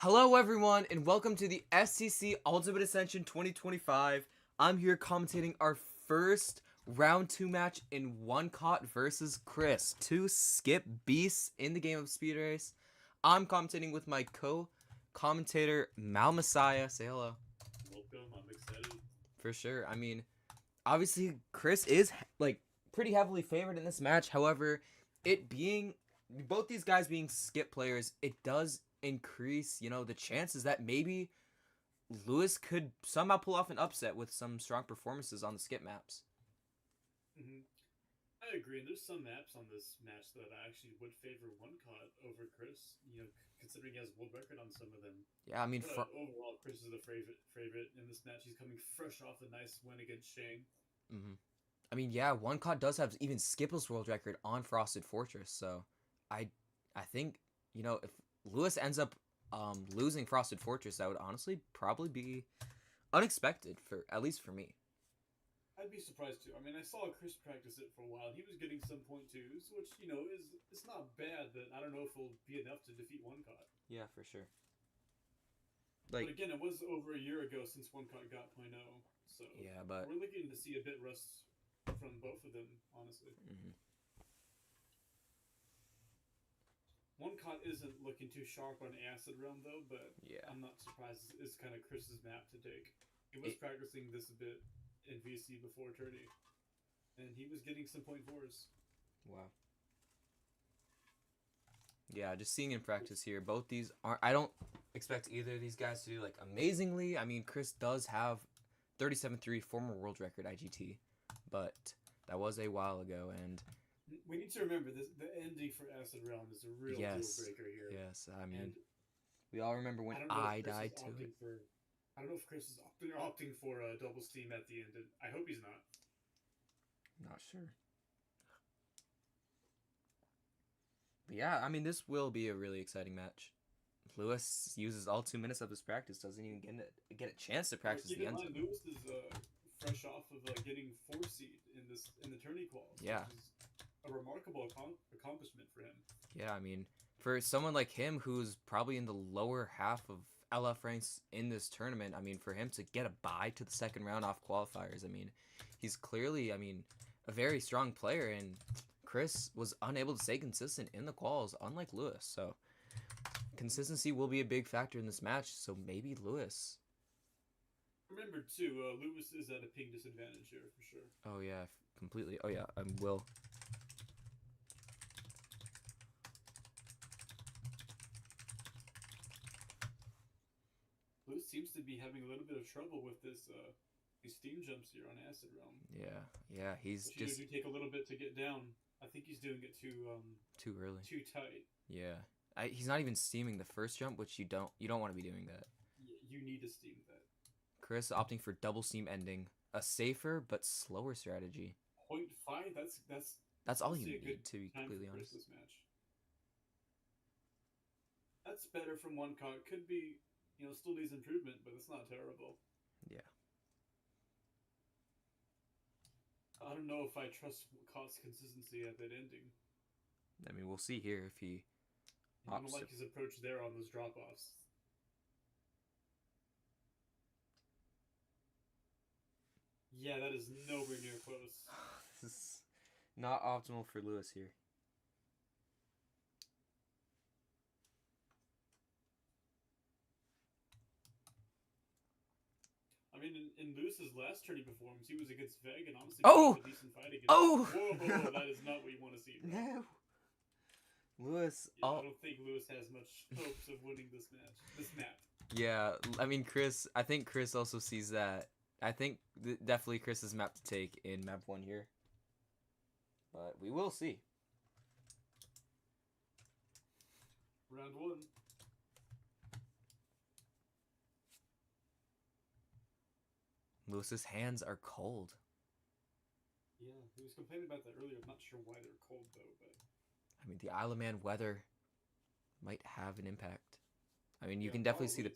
Hello everyone and welcome to the STC Ultimate Ascension 2025. I'm here commentating our first round 2 match in One-Cot versus Chris. Two skip beasts in the game of Speed Race. I'm commentating with my co-commentator Mal Messiah. Say hello. Welcome, I'm excited. For sure. I mean, obviously Chris is pretty heavily favored in this match. However, it being both these guys being skip players, it does increase, the chances that maybe Lewis could somehow pull off an upset with some strong performances on the skip maps. I agree, and there's some maps on this match that I actually would favor One-Cot over Chris, considering he has world record on some of them. Yeah, I mean, But overall, Chris is the favorite in this match. He's coming fresh off a nice win against Shane. I mean, yeah, One-Cot does have even Skipple's world record on Frosted Fortress, so I think, if Lewis ends up losing Frosted Fortress, that would honestly probably be unexpected, at least for me. I'd be surprised too. I mean, I saw Chris practice it for a while. He was getting some .2s, which is it's not bad. But I don't know if it'll be enough to defeat One-Cot. Yeah, for sure. But again, it was over a year ago since One-Cot got .0, so yeah, but we're looking to see a bit rust from both of them, honestly. One-Cot isn't looking too sharp on Acid Realm though, but yeah, I'm not surprised. It's kind of Chris's map to take. He was practicing this a bit in VC before tourney, and he was getting some .4s. Wow. Yeah, just seeing in practice here, both these aren't. I don't expect either of these guys to do amazingly. I mean, Chris does have 37.3 former world record IGT, but that was a while ago, and we need to remember this: the ending for Acid Realm is a real deal breaker here. Yes, I mean, we all remember when I died to it. I don't know if Chris is opting for a double steam at the end. And I hope he's not. Not sure. But yeah, I mean, this will be a really exciting match. Lewis uses all 2 minutes of his practice, doesn't even get a chance to practice the end zone. Lewis is fresh off of getting 4 seed in the tourney quals. Yeah, which is a remarkable accomplishment for him. Yeah, I mean, for someone like him who's probably in the lower half of LF ranks in this tournament, I mean, for him to get a bye to the second round off qualifiers, I mean, he's clearly, a very strong player, and Chris was unable to stay consistent in the quals, unlike Lewis, so consistency will be a big factor in this match, so maybe Lewis. Remember, too, Lewis is at a ping disadvantage here, for sure. Oh, yeah, completely. Oh, yeah, I will. Lewis seems to be having a little bit of trouble with these steam jumps here on Acid Realm. Yeah, he's just do take a little bit to get down. I think he's doing it too early, too tight. Yeah, he's not even steaming the first jump, which you don't want to be doing that. You need to steam that. Chris opting for double steam ending, a safer but slower strategy. 0.5. That's all you need, to be completely honest. This match. That's better from One-Cot. Could be, still needs improvement, but it's not terrible. Yeah. I don't know if I trust Cot's consistency at that ending. I mean, we'll see here if he. I don't like his approach there on those drop-offs. Yeah, that is nowhere near close. This is not optimal for Lewis here. I mean, in Lewis's last tourney performance, he was against Veg, and honestly, a decent fight against Whoa, that is not what you want to see, bro. No. Lewis. Yeah, I don't think Lewis has much hopes of winning this map. Yeah, I mean, I think Chris also sees that. I think definitely Chris's map to take in map 1 here. But we will see. Round 1. Lewis's hands are cold. Yeah, he was complaining about that earlier. I'm not sure why they're cold, though, but... I mean, the Isle of Man weather might have an impact. I mean, you can definitely see the...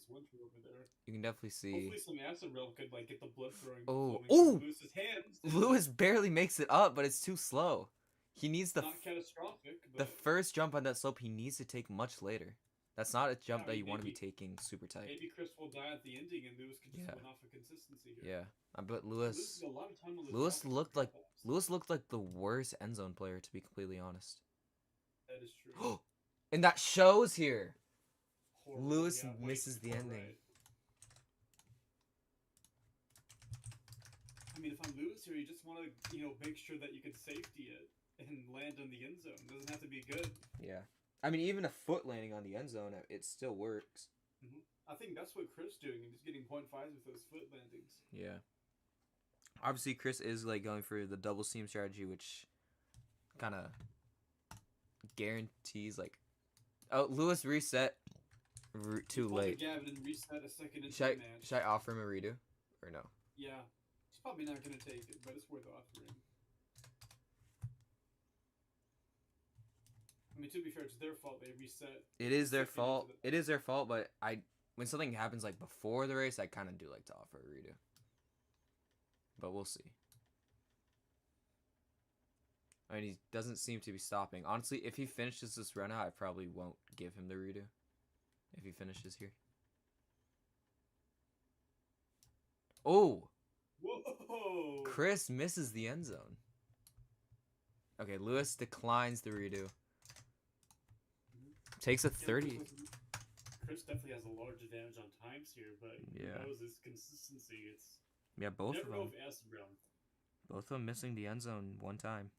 You can definitely see... Hopefully some Acid Realm could, get the blood throwing. Oh! Lewis's hands! Lewis barely makes it up, but it's too slow. He needs not catastrophic, but... The first jump on that slope he needs to take much later. That's not a jump I that mean, you want to be taking super tight. maybe Chris will die at the ending, and Lewis could just Yeah. win off of consistency here. Yeah, but He's losing a lot of time on those Lewis drop-offs. looked like the worst end zone player, to be completely honest. That is true. And that shows here. Horrible. Lewis Yeah, misses the ending. right. I mean, if I'm Lewis here, you just want to, make sure that you can safety it and land in the end zone. It doesn't have to be good. Yeah. I mean, even a foot landing on the end zone, it still works. I think that's what Chris doing, and just getting 0.5s with those foot landings. Yeah. Obviously, Chris is like going for the double seam strategy, which kind of guarantees like. Oh, Lewis reset too late. Gavin and reset a second into Should match. I offer him a redo or no? Yeah, he's probably not gonna take it, but it's worth offering. I mean, to be fair, it's their fault they reset. It is their fault. It is their fault, but when something happens like before the race, I kind of do like to offer a redo. But we'll see. I mean, he doesn't seem to be stopping. Honestly, if he finishes this run out, I probably won't give him the redo. If he finishes here. Oh! Whoa! Chris misses the end zone. Okay, Lewis declines the redo. Takes a 30. Chris definitely has a large advantage on times here, but that was his consistency. It's both of them. Brown. Both of them missing the end zone one time.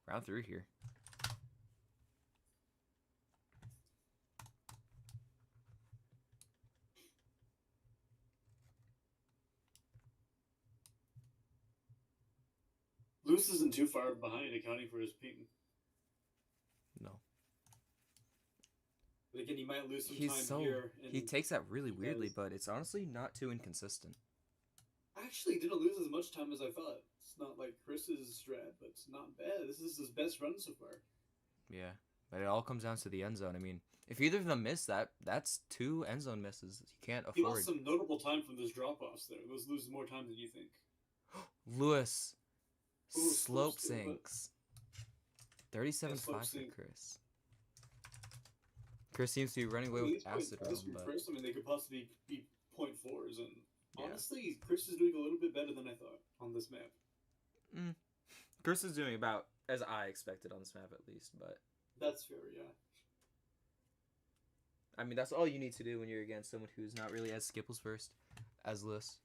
Round 3 here. Lewis isn't too far behind, accounting for his ping. No. But again, he might lose some time here. He takes that really weirdly, but it's honestly not too inconsistent. Actually, he didn't lose as much time as I thought. It's not like Chris's strat, but it's not bad. This is his best run so far. Yeah, but it all comes down to the end zone. I mean, if either of them miss that, that's 2 end zone misses. You can't afford. He lost some notable time from those drop-offs there. Those lose more time than you think. Lewis. Slope sinks. 37.5 for Chris. Chris seems to be running away with acid realm, but Chris, I mean, they could possibly be 0.4s, and honestly, Chris is doing a little bit better than I thought on this map. Chris is doing about as I expected on this map, at least, but that's fair, yeah. I mean, that's all you need to do when you're against someone who's not really as skipples first as Lewis.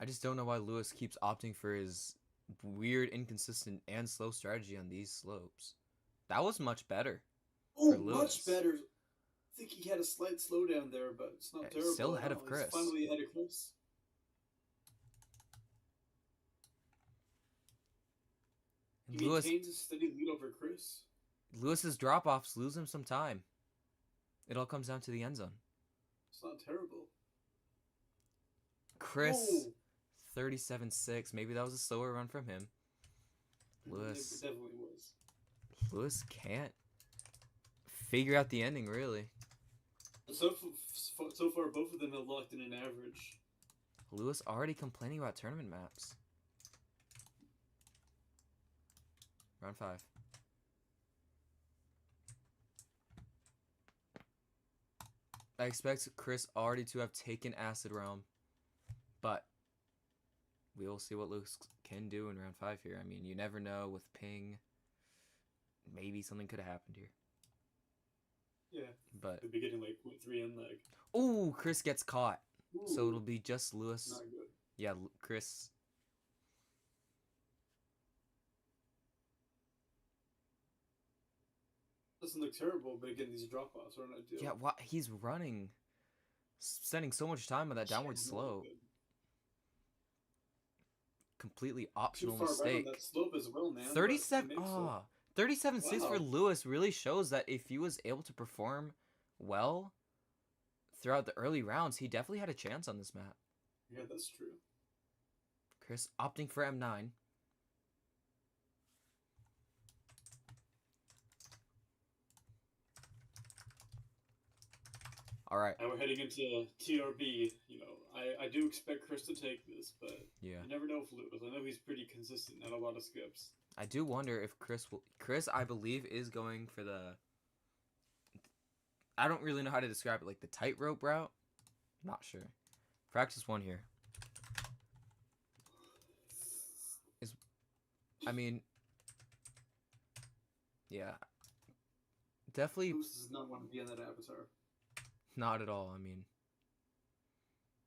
I just don't know why Lewis keeps opting for his weird, inconsistent, and slow strategy on these slopes. That was much better. Oh, much better. I think he had a slight slowdown there, but it's not terrible. Still ahead of Chris. He's finally ahead of Chris. He maintains a steady lead over Chris. Lewis's drop-offs lose him some time. It all comes down to the end zone. It's not terrible. Chris, 37.6. Maybe that was a slower run from him. Lewis. It definitely was. Lewis can't figure out the ending, really. So far, both of them have locked in an average. Lewis already complaining about tournament maps. Round 5. I expect Chris already to have taken Acid Realm, but we will see what Lewis can do in round 5 here. I mean, you never know with ping. Maybe something could have happened here. Yeah. But could be getting like 0.3 end leg. Ooh, Chris gets caught. Ooh, so it'll be just Lewis. Not good. Yeah, Chris. Doesn't look terrible, but again, these drop-offs are not ideal. Yeah, he's running, spending so much time on that downward slope. Completely optional mistake. Right on that slope as well, man. 37. 37.6 for Lewis really shows that if he was able to perform well throughout the early rounds, he definitely had a chance on this map. Yeah, that's true. Chris opting for M9. All right. Now we're heading into TRB, I do expect Chris to take this, but Yeah. you never know with Lewis. I know he's pretty consistent at a lot of skips. I do wonder if Chris, I believe, is going for the. I don't really know how to describe it, like the tightrope route. Not sure. Practice one here. I mean, yeah, definitely Lewis does not want to be in that avatar. not at all. I mean,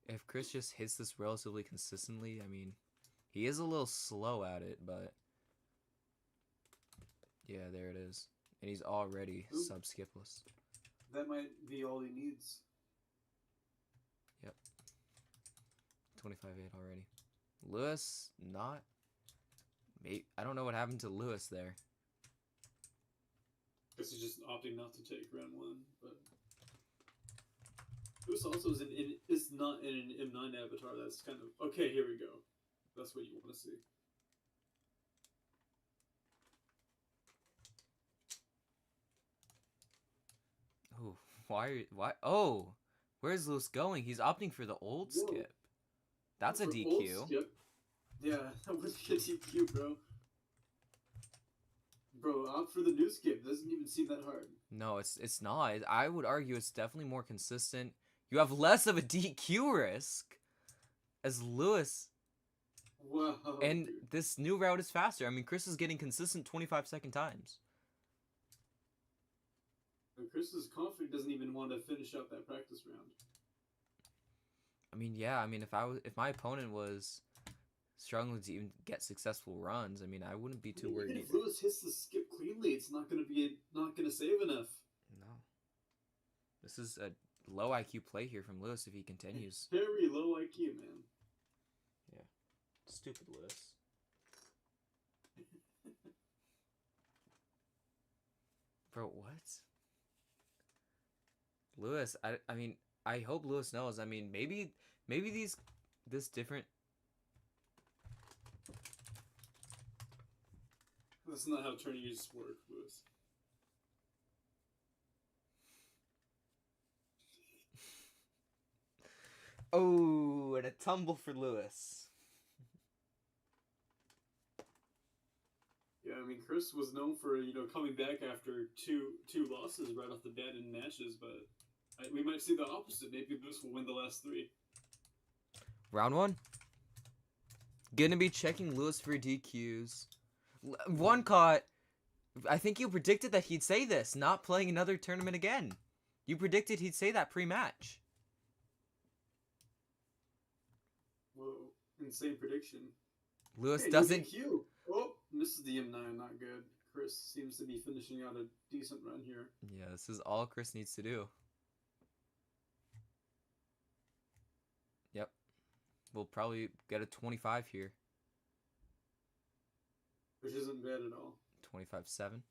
if Chris just hits this relatively consistently, I mean, he is a little slow at it, but yeah, there it is. And he's already sub-skipless. That might be all he needs. Yep. 25-8 already. Lewis, not... Maybe, I don't know what happened to Lewis there. Guess he's just opting not to take round one, but... Lewis also is not in an M9 avatar. That's kind of... Okay, here we go. That's what you want to see. Oh, why? Oh, where's Lewis going? He's opting for the old skip. That's a DQ. Old skip? Yeah, that would be a DQ, bro. Bro, opt for the new skip. It doesn't even seem that hard. No, it's not. I would argue it's definitely more consistent. You have less of a DQ risk as Lewis. Wow. And dude. this new route is faster. I mean, Chris is getting consistent 25-second times. And Chris is confident doesn't even want to finish up that practice round. I mean, yeah. I mean, if my opponent was struggling to even get successful runs, I mean, I wouldn't be too worried. Even if Lewis hits the skip cleanly, it's not gonna save enough. No. This is a low IQ play here from Lewis if he continues. Very low IQ, man. Yeah. Stupid Lewis. Bro, what? Lewis, I mean, I hope Lewis knows. I mean, maybe this different. That's not how tourneys work, Lewis. Oh, and a tumble for Lewis. Yeah, I mean, Chris was known for, coming back after two losses right off the bat in matches, but we might see the opposite. Maybe Lewis will win the last three. Round one. Gonna be checking Lewis for DQs. One caught. I think you predicted that he'd say this, not playing another tournament again. You predicted he'd say that pre-match. Whoa, insane prediction. Lewis doesn't... DQ. Oh, misses the M9, not good. Chris seems to be finishing out a decent run here. Yeah, this is all Chris needs to do. Yep. We'll probably get a 25 here. Which isn't bad at all. 25-7.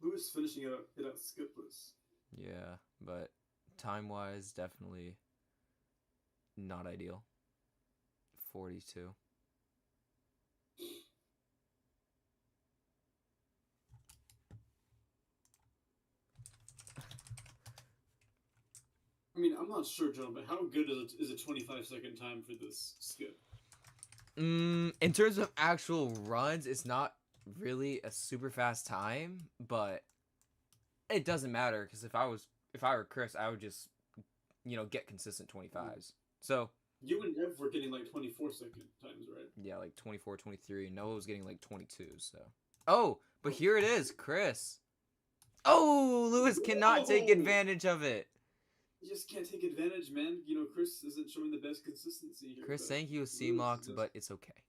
Lewis finishing it out skipless. Yeah, but time-wise, definitely not ideal. 42. I mean, I'm not sure, John, but how good is a 25-second time for this skip? In terms of actual runs, it's not really a super fast time, but it doesn't matter because if I were Chris, I would just get consistent 25s. So you and Ev were getting like 24-second times, right? Yeah, like 24, 23. Noah was getting like 22. So but here it is, Chris. Oh, Lewis cannot take advantage of it. You just can't take advantage, man. Chris isn't showing the best consistency here. Chris saying he was seam locked, but it's okay.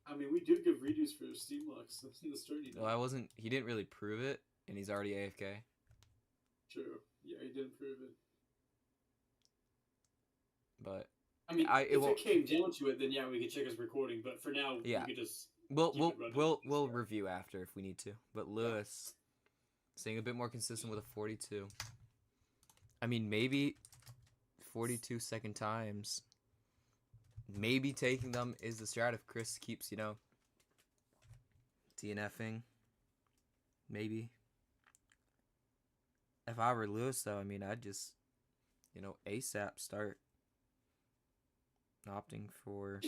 I mean, we do give redos for steam locks in this tourney. No, I wasn't. He didn't really prove it, and he's already AFK. True. Yeah, he didn't prove it. But I mean, if it came down to it, then yeah, we could check his recording. But for now, we could just we'll review after if we need to. But Lewis staying a bit more consistent with a 42. I mean, maybe 42 second times. Maybe taking them is the strat if Chris keeps, DNFing. Maybe. if I were Lewis, though, I mean, I'd just, ASAP start opting for,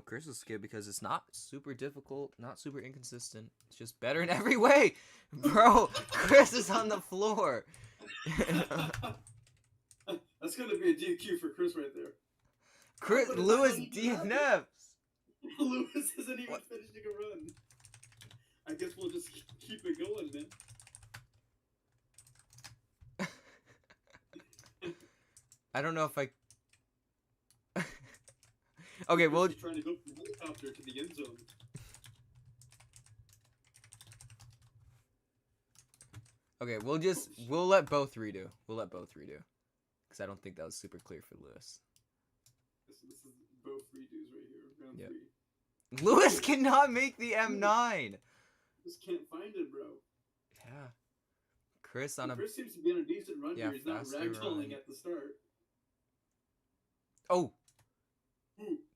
Chris's skip because it's not super difficult, not super inconsistent. It's just better in every way. Bro, Chris is on the floor. That's gonna be a DQ for Chris right there. Lewis DNFs. Lewis isn't even finishing a run. I guess we'll just keep it going, man. I don't know if I... Okay, well... He's trying to go from the helicopter to the end zone. Okay, we'll let both redo. Because I don't think that was super clear for Lewis. This is both redos right here. Round 3. Lewis cannot make the M9! Just can't find it, bro. Yeah. Chris seems to be on a decent run here. He's not ragdolling at the start. Oh!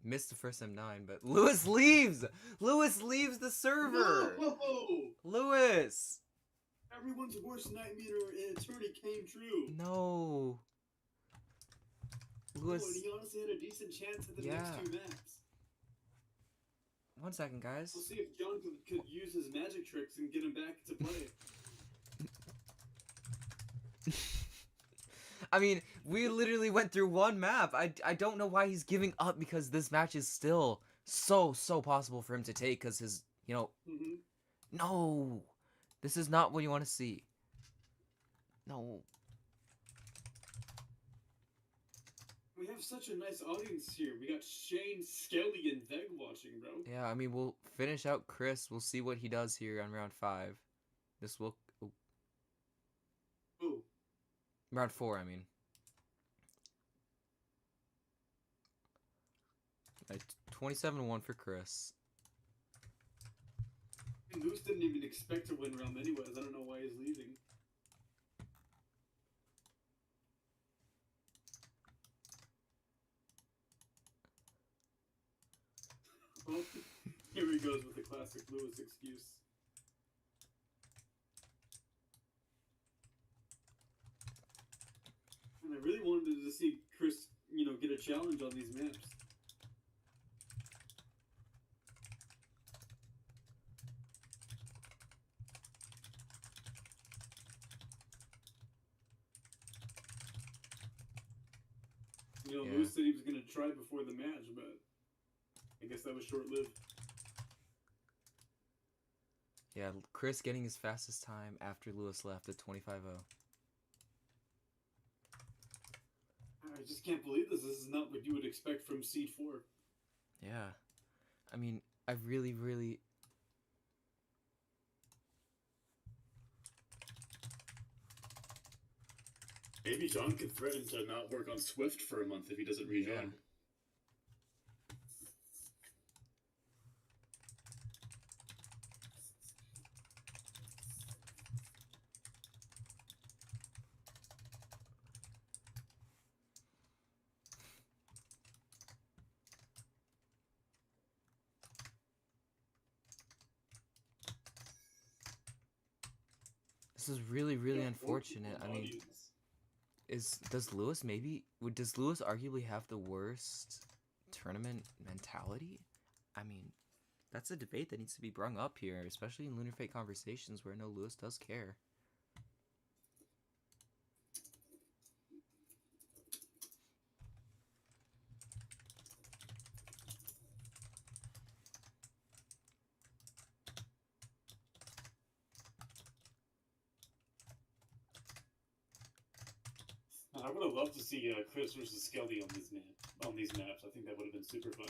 Missed the first M9, but Lewis leaves! Lewis leaves the server! No! Lewis! Everyone's worst nightmare in eternity came true. No. Lewis... Oh, and he honestly had a decent chance at the next 2 maps. 1 second, guys. We'll see if John could use his magic tricks and get him back to play. I mean, we literally went through 1 map. I don't know why he's giving up because this match is still so possible for him to take because his, No! This is not what you want to see. No. We have such a nice audience here. We got Shane, Skelly, and Veg watching, bro. Yeah, I mean, we'll finish out Chris. We'll see what he does here on round 5. This will... Ooh. Round 4, I mean. 27-1 for Chris. Lewis didn't even expect to win round anyways. I don't know why he's leaving. Well, here he goes with the classic Lewis excuse. And I really wanted to see Chris, get a challenge on these maps. Lewis said he was going to try before the match, but I guess that was short-lived. Yeah, Chris getting his fastest time after Lewis left at 25-0. I just can't believe this. This is not what you would expect from Seed 4. Yeah. I mean, I really... Maybe John could threaten to not work on Swift for a month if he doesn't rejoin. Yeah. This is really unfortunate. I mean... Does Lewis arguably have the worst tournament mentality? I mean, that's a debate that needs to be brung up here, especially in Lunar Fate conversations where I know Lewis does care. I would have loved to see Chris versus Skelly on these maps. I think that would have been super fun.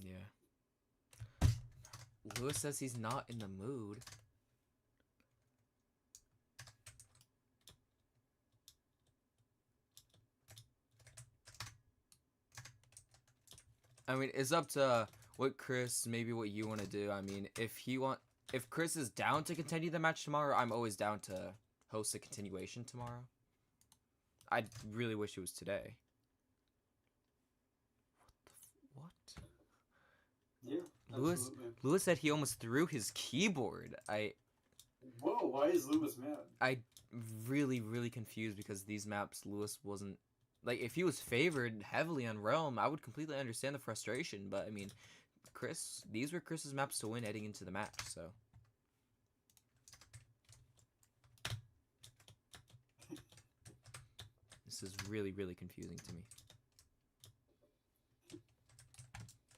Yeah. Lewis says he's not in the mood. I mean, it's up to what Chris, maybe what you want to do. I mean, if Chris is down to continue the match tomorrow, I'm always down to host a continuation tomorrow. I really wish it was today. What? Yeah, Lewis said he almost threw his keyboard. Whoa, why is Lewis mad? I really confused because these maps Lewis wasn't like if he was favored heavily on Realm, I would completely understand the frustration, but I mean, these were Chris's maps to win heading into the match, so this is really confusing to me.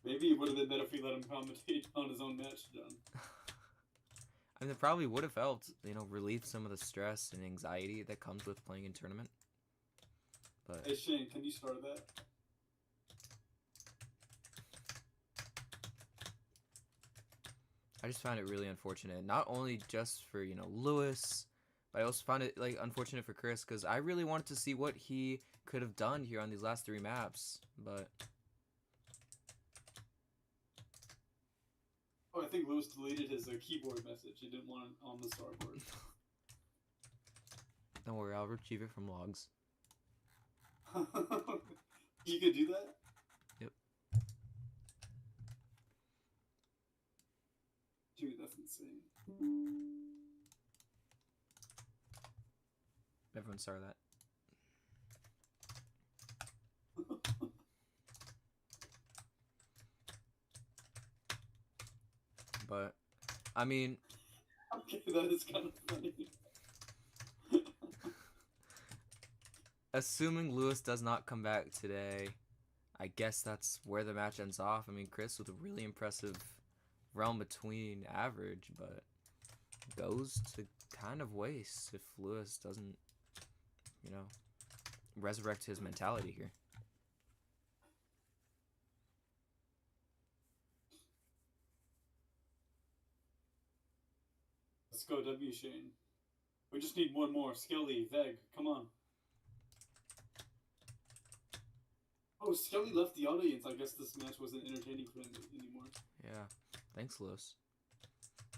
Maybe it would have been better if we let him commentate on his own match, John. I mean, it probably would have helped, you know, relieve some of the stress and anxiety that comes with playing in tournament. But hey Shane, can you start that? I just found it really unfortunate, not only just for, you know, Lewis, but I also found it like unfortunate for Chris because I really wanted to see what he could have done here on these last 3 maps, but Oh, I think Lewis deleted his keyboard message. He didn't want it on the starboard. don't worry, I'll retrieve it from logs. You could do that? Yep. Dude, that's insane. Everyone saw that. But, I mean... Okay, that is kind of funny. Assuming Lewis does not come back today, I guess that's where the match ends off. I mean, Chris with a really impressive realm between average, but goes to kind of waste if Lewis doesn't, you know, resurrect his mentality here. Let's go, W. Shane. We just need one more. Skelly, Veg, come on. Oh, Skelly left the audience. I guess this match wasn't entertaining for him anymore. Yeah. Thanks, Lewis.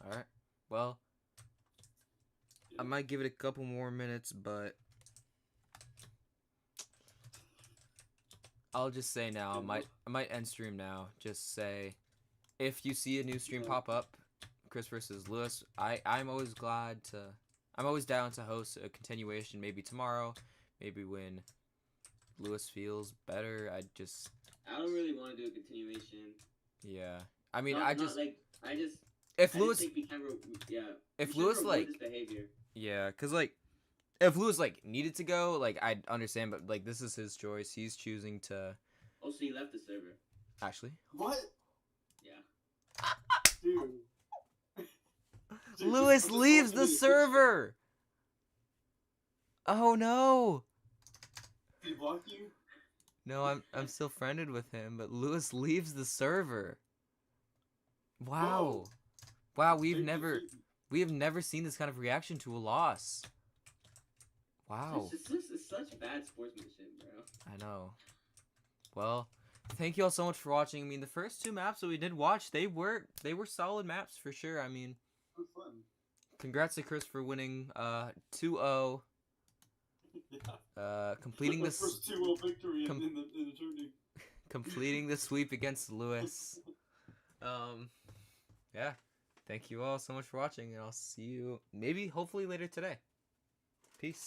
Alright. Well, I might give it a couple more minutes, but I'll just say now, I might end stream now. Just say, if you see a new stream pop up, Chris versus Lewis, I'm always I'm always down to host a continuation, maybe tomorrow, maybe when Lewis feels better. I don't really want to do a continuation. Yeah. I mean, If Lewis, think we can if we Lewis, should like, this behavior. yeah, because, like, if Lewis, like, needed to go, like, I'd understand, but, like, this is his choice. He's choosing to... Oh, so he left the server. Actually? What? Yeah. Dude. Lewis leaves the server! Oh, no! Did he block you? No, I'm still friended with him, but Lewis leaves the server. Wow. Whoa. Wow, we have never seen this kind of reaction to a loss. Wow. It's such bad sportsmanship, bro. I know. Well, thank you all so much for watching. I mean, the first 2 maps that we did watch, they were solid maps for sure. I mean, It was fun. congrats to Chris for winning 2-0. Yeah. Completing the this first 2-0 victory in the tourney. completing the sweep against Lewis. Yeah. Thank you all so much for watching, and I'll see you maybe hopefully later today. Peace.